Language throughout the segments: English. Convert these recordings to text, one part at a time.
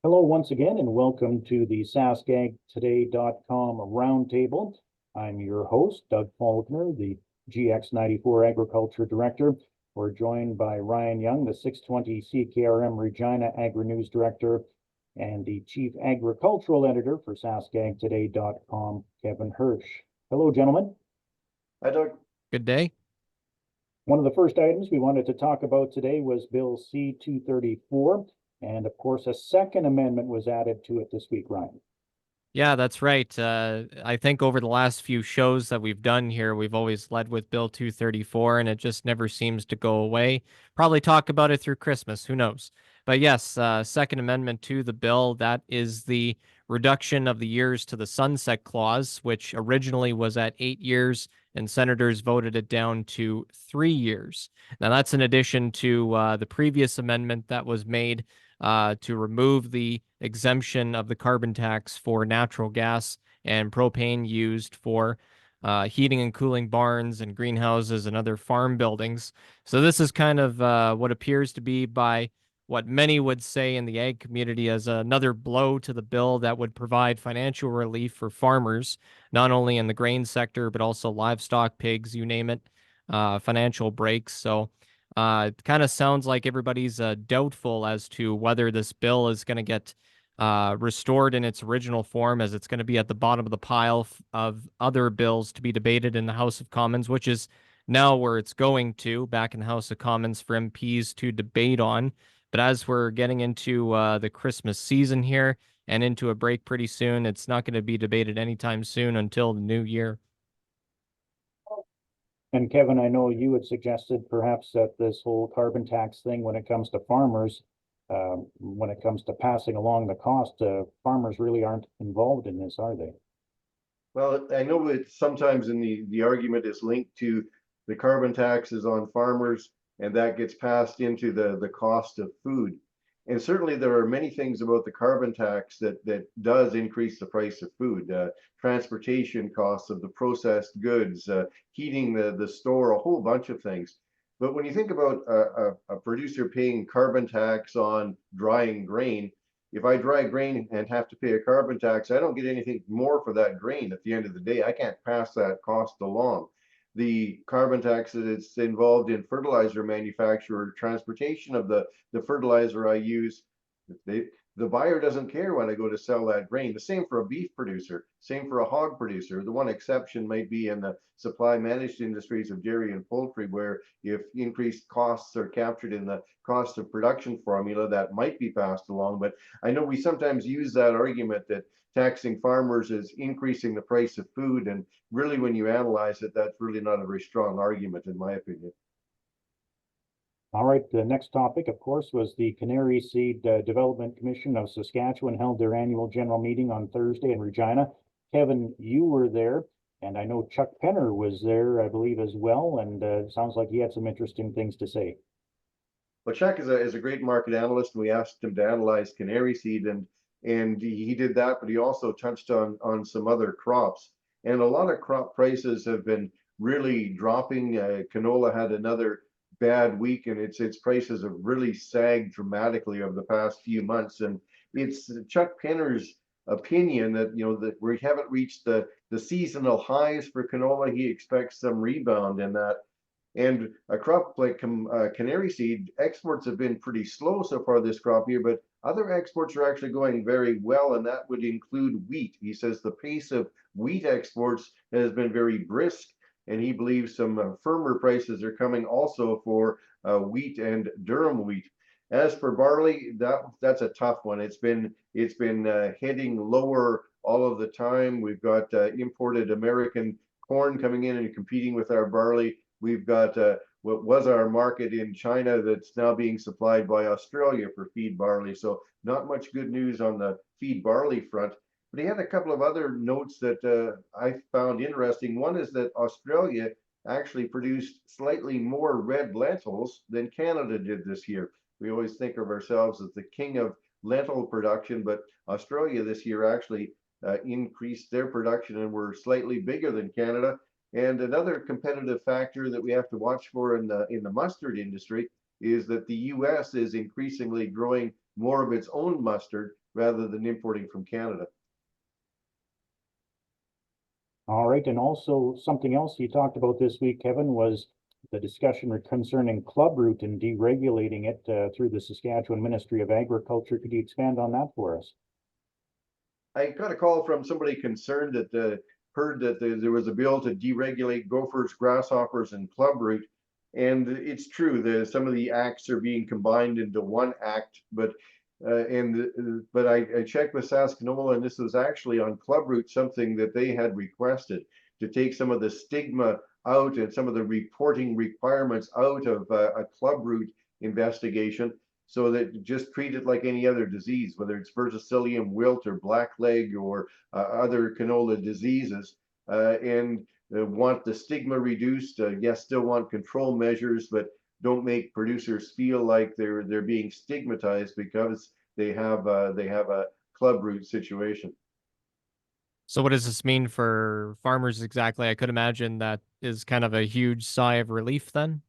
Hello once again, and welcome to the SaskAgToday.com Roundtable. I'm your host, Doug Falconer, the GX94 Agriculture Director. We're joined by Ryan Young, the 620 CKRM Regina AgriNews Director, and the Chief Agricultural Editor for SaskAgToday.com, Kevin Hursh. Hello, gentlemen. Hi, Doug. Good day. One of the first items we wanted to talk about today was Bill C-234. And of course, a second amendment was added to it this week, Ryan. Yeah, that's right. I think over the last few shows that we've done here, we've always led with Bill 234, and it just never seems to go away. Probably talk about it through Christmas, who knows? But yes, Second Amendment to the bill, that is the reduction of the years to the sunset clause, which originally was at 8 years, and senators voted it down to 3 years. Now, that's in addition to the previous amendment that was made to remove the exemption of the carbon tax for natural gas and propane used for heating and cooling barns and greenhouses and other farm buildings. So this is kind of what appears to be, by what many would say in the ag community, as another blow to the bill that would provide financial relief for farmers, not only in the grain sector, but also livestock, pigs, you name it, financial breaks. So it kind of sounds like everybody's doubtful as to whether this bill is going to get restored in its original form, as it's going to be at the bottom of the pile of other bills to be debated in the House of Commons, which is now where it's going to, back in the House of Commons for MPs to debate on. But as we're getting into the Christmas season here and into a break pretty soon, it's not going to be debated anytime soon until the new year. And Kevin, I know you had suggested perhaps that this whole carbon tax thing, when it comes to farmers, when it comes to passing along the cost, farmers really aren't involved in this, are they? Well, I know that sometimes in the argument is linked to the carbon taxes on farmers, and that gets passed into the cost of food. And certainly there are many things about the carbon tax that does increase the price of food. Transportation costs of the processed goods, heating the store, a whole bunch of things. But when you think about a producer paying carbon tax on drying grain, if I dry grain and have to pay a carbon tax, I don't get anything more for that grain at the end of the day. I can't pass that cost along. The carbon tax that's involved in fertilizer manufacture, transportation of the fertilizer I use, the buyer doesn't care when I go to sell that grain. The same for a beef producer, same for a hog producer. The one exception might be in the supply managed industries of dairy and poultry, where if increased costs are captured in the cost of production formula, that might be passed along. But I know we sometimes use that argument that taxing farmers is increasing the price of food, and really when you analyze it, that's really not a very strong argument in my opinion. All right, the next topic, of course, was the Canary Seed Development Commission of Saskatchewan held their annual general meeting on Thursday in Regina. Kevin, you were there, and I know Chuck Penner was there, I believe, as well, and it sounds like he had some interesting things to say. Well, Chuck is a great market analyst, and we asked him to analyze Canary seed, and he did that, but he also touched on some other crops. And a lot of crop prices have been really dropping. Canola had another bad week, and its prices have really sagged dramatically over the past few months. And it's Chuck Penner's opinion that that we haven't reached the seasonal highs for canola. He expects some rebound in that. And a crop like canary seed, exports have been pretty slow so far this crop year, but other exports are actually going very well, and that would include wheat. He says the pace of wheat exports has been very brisk, and he believes some firmer prices are coming also for wheat and durum wheat. As for barley, that's a tough one. It's been heading lower all of the time. We've got imported American corn coming in and competing with our barley. We've got what was our market in China that's now being supplied by Australia for feed barley. So not much good news on the feed barley front. But he had a couple of other notes that I found interesting. One is that Australia actually produced slightly more red lentils than Canada did this year. We always think of ourselves as the king of lentil production, but Australia this year actually increased their production and were slightly bigger than Canada. And another competitive factor that we have to watch for in the mustard industry is that the U.S. is increasingly growing more of its own mustard rather than importing from Canada. All right, and also something else you talked about this week, Kevin, was the discussion concerning clubroot and deregulating it through the Saskatchewan Ministry of Agriculture. Could you expand on that for us? I got a call from somebody concerned that heard that there was a bill to deregulate gophers, grasshoppers, and clubroot. And it's true that some of the acts are being combined into one act, but I checked with Saskanola, and this was actually on clubroot, something that they had requested to take some of the stigma out and some of the reporting requirements out of a clubroot investigation, so that just treat it like any other disease, whether it's verticillium wilt or blackleg or other canola diseases, and want the stigma reduced. Yes, still want control measures, but don't make producers feel like they're being stigmatized because they have a clubroot situation. So what does this mean for farmers exactly? I could imagine that is kind of a huge sigh of relief then.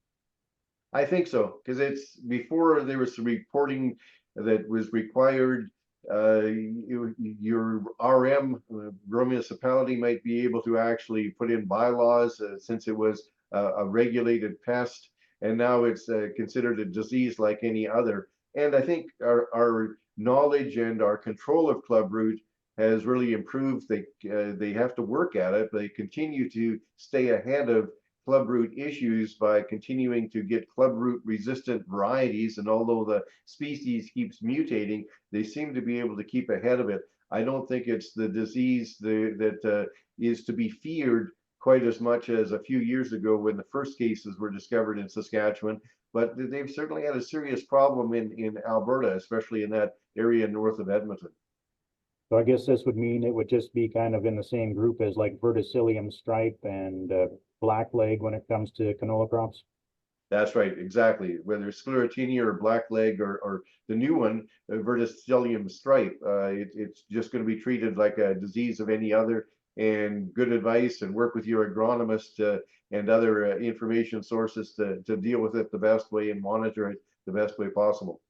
I think so, because it's before there was some reporting that was required. Your RM, rural municipality, might be able to actually put in bylaws since it was a regulated pest, and now it's considered a disease like any other. And I think our knowledge and our control of clubroot has really improved. They have to work at it. They continue to stay ahead of clubroot issues by continuing to get clubroot resistant varieties, and although the species keeps mutating, they seem to be able to keep ahead of it. I don't think it's the disease that is to be feared quite as much as a few years ago when the first cases were discovered in Saskatchewan, but they've certainly had a serious problem in Alberta, especially in that area north of Edmonton. So I guess this would mean it would just be kind of in the same group as like verticillium stripe and blackleg when it comes to canola crops. That's right, exactly. Whether it's sclerotinia or blackleg or the new one, verticillium stripe, it's just going to be treated like a disease of any other. And good advice, and work with your agronomist and other information sources to deal with it the best way and monitor it the best way possible.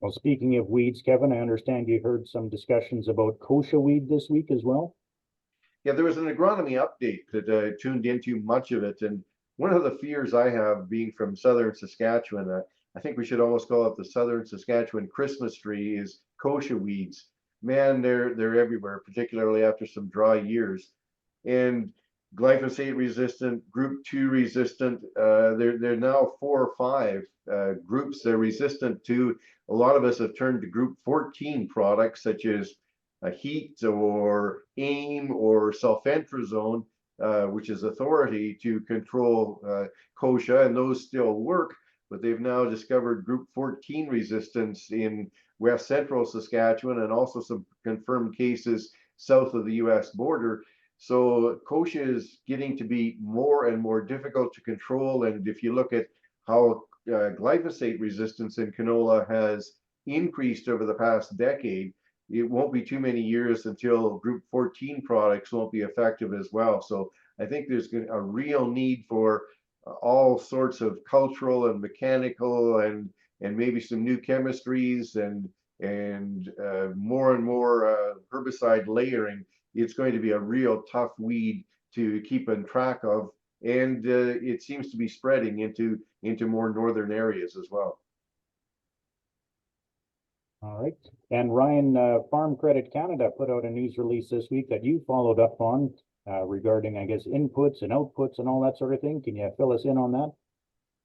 Well, speaking of weeds, Kevin, I understand you heard some discussions about kochia weed this week as well. Yeah, there was an agronomy update that tuned into much of it, and one of the fears I have, being from southern Saskatchewan, I think we should almost call it the southern Saskatchewan Christmas tree, is kochia weeds. Man, they're everywhere, particularly after some dry years. And glyphosate resistant, group 2 resistant, they're now 4 or 5 groups they're resistant to. A lot of us have turned to group 14 products such as heat or AIM or sulfentrazone, which is authority to control kochia, and those still work, but they've now discovered group 14 resistance in west central Saskatchewan, and also some confirmed cases south of the US border. So kochia is getting to be more and more difficult to control, and if you look at how glyphosate resistance in canola has increased over the past decade, it won't be too many years until group 14 products won't be effective as well. So I think there's a real need for all sorts of cultural and mechanical and maybe some new chemistries and more and more herbicide layering. It's going to be a real tough weed to keep in track of, and it seems to be spreading into more northern areas as well. All right. And Ryan, Farm Credit Canada put out a news release this week that you followed up on regarding, I guess, inputs and outputs and all that sort of thing. Can you fill us in on that?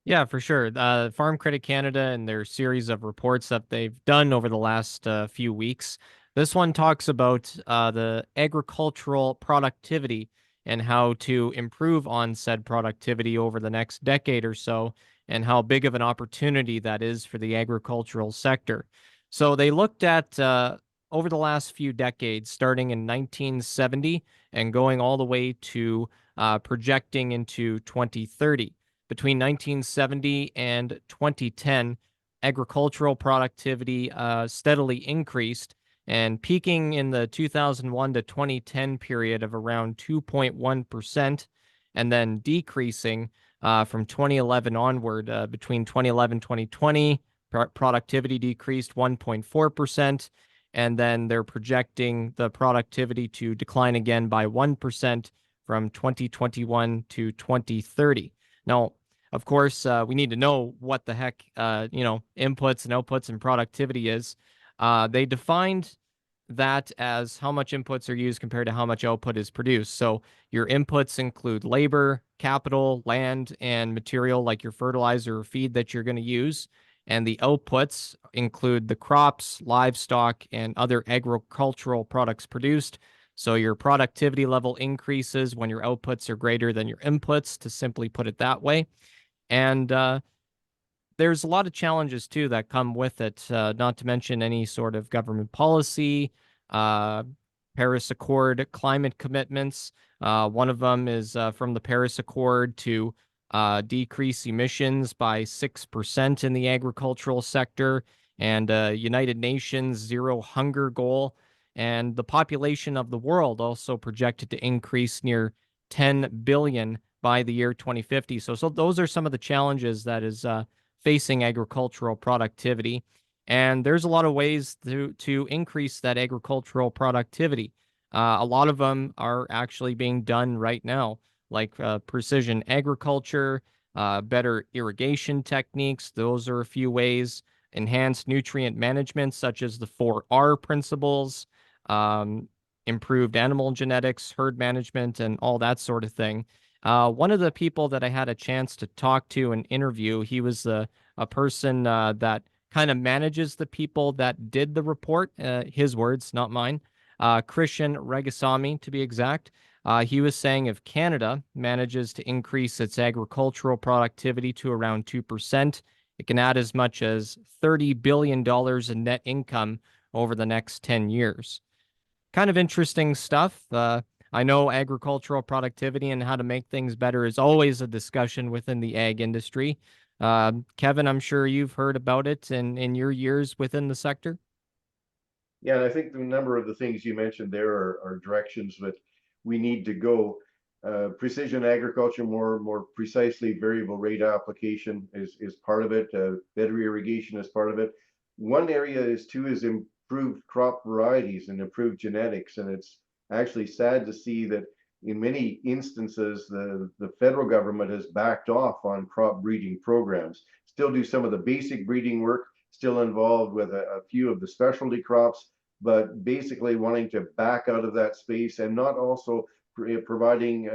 Yeah, for sure. Farm Credit Canada and their series of reports that they've done over the last few weeks. This one talks about the agricultural productivity and how to improve on said productivity over the next decade or so, and how big of an opportunity that is for the agricultural sector. So they looked at over the last few decades, starting in 1970 and going all the way to projecting into 2030. Between 1970 and 2010, agricultural productivity steadily increased, and peaking in the 2001 to 2010 period of around 2.1%, and then decreasing from 2011 onward. Between 2011 and 2020, productivity decreased 1.4%, and then they're projecting the productivity to decline again by 1% from 2021 to 2030. Now, of course, we need to know what the heck, inputs and outputs and productivity is. They defined that as how much inputs are used compared to how much output is produced. So your inputs include labor, capital, land, and material like your fertilizer or feed that you're going to use. And the outputs include the crops, livestock, and other agricultural products produced. So your productivity level increases when your outputs are greater than your inputs, to simply put it that way. And there's a lot of challenges too that come with it, not to mention any sort of government policy, Paris Accord climate commitments. One of them is from the Paris Accord to decrease emissions by 6% in the agricultural sector, and United Nations Zero Hunger Goal. And the population of the world also projected to increase near 10 billion by the year 2050. So those are some of the challenges that is facing agricultural productivity. And there's a lot of ways to increase that agricultural productivity. A lot of them are actually being done right now, like precision agriculture, better irrigation techniques. Those are a few ways. Enhanced nutrient management, such as the 4R principles, improved animal genetics, herd management, and all that sort of thing. One of the people that I had a chance to talk to and interview, he was a person that kind of manages the people that did the report, his words, not mine, Christian Regasami, to be exact. He was saying if Canada manages to increase its agricultural productivity to around 2%, it can add as much as $30 billion in net income over the next 10 years. Kind of interesting stuff. I know agricultural productivity and how to make things better is always a discussion within the ag industry. Kevin, I'm sure you've heard about it in your years within the sector. Yeah, and I think the number of the things you mentioned there are directions that we need to go. Precision agriculture, more precisely variable rate application is part of it. Better irrigation is part of it. One area is improved crop varieties and improved genetics, and it's actually sad to see that in many instances the federal government has backed off on crop breeding programs. Still do some of the basic breeding work, still involved with a few of the specialty crops, but basically wanting to back out of that space and not also providing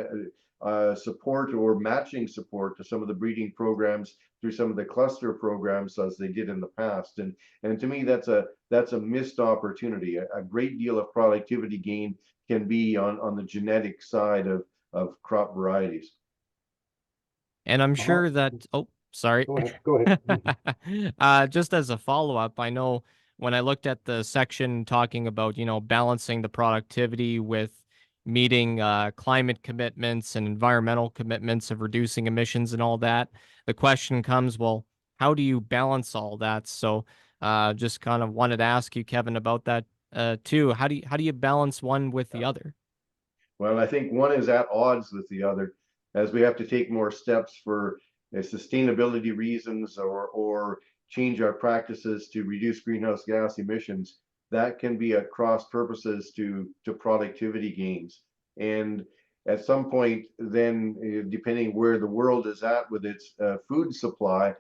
support or matching support to some of the breeding programs through some of the cluster programs as they did in the past. And to me, that's a missed opportunity. A great deal of productivity gain can be on the genetic side of crop varieties. And I'm sure that, oh, sorry. Go ahead. Just as a follow-up, I know when I looked at the section talking about, balancing the productivity with meeting climate commitments and environmental commitments of reducing emissions and all that, the question comes, well, how do you balance all that? So just kind of wanted to ask you, Kevin, about that too. How do you balance one with the other? Well, I think one is at odds with the other, as we have to take more steps for sustainability reasons or change our practices to reduce greenhouse gas emissions. That can be at cross purposes to productivity gains. And at some point, then, depending where the world is at with its food supply,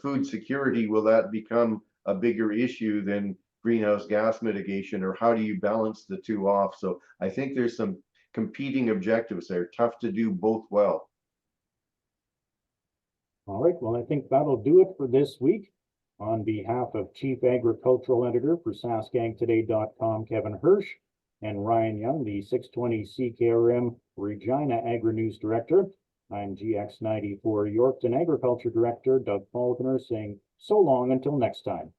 food security, will that become a bigger issue than greenhouse gas mitigation, or how do you balance the two off? So I think there's some competing objectives there. Tough to do both well. All right, well, I think that'll do it for this week. On behalf of Chief Agricultural Editor for SaskAgToday.com, Kevin Hursh, and Ryan Young, the 620 CKRM Regina AgriNews Director, I'm GX94 Yorkton Agriculture Director Doug Falconer saying so long until next time.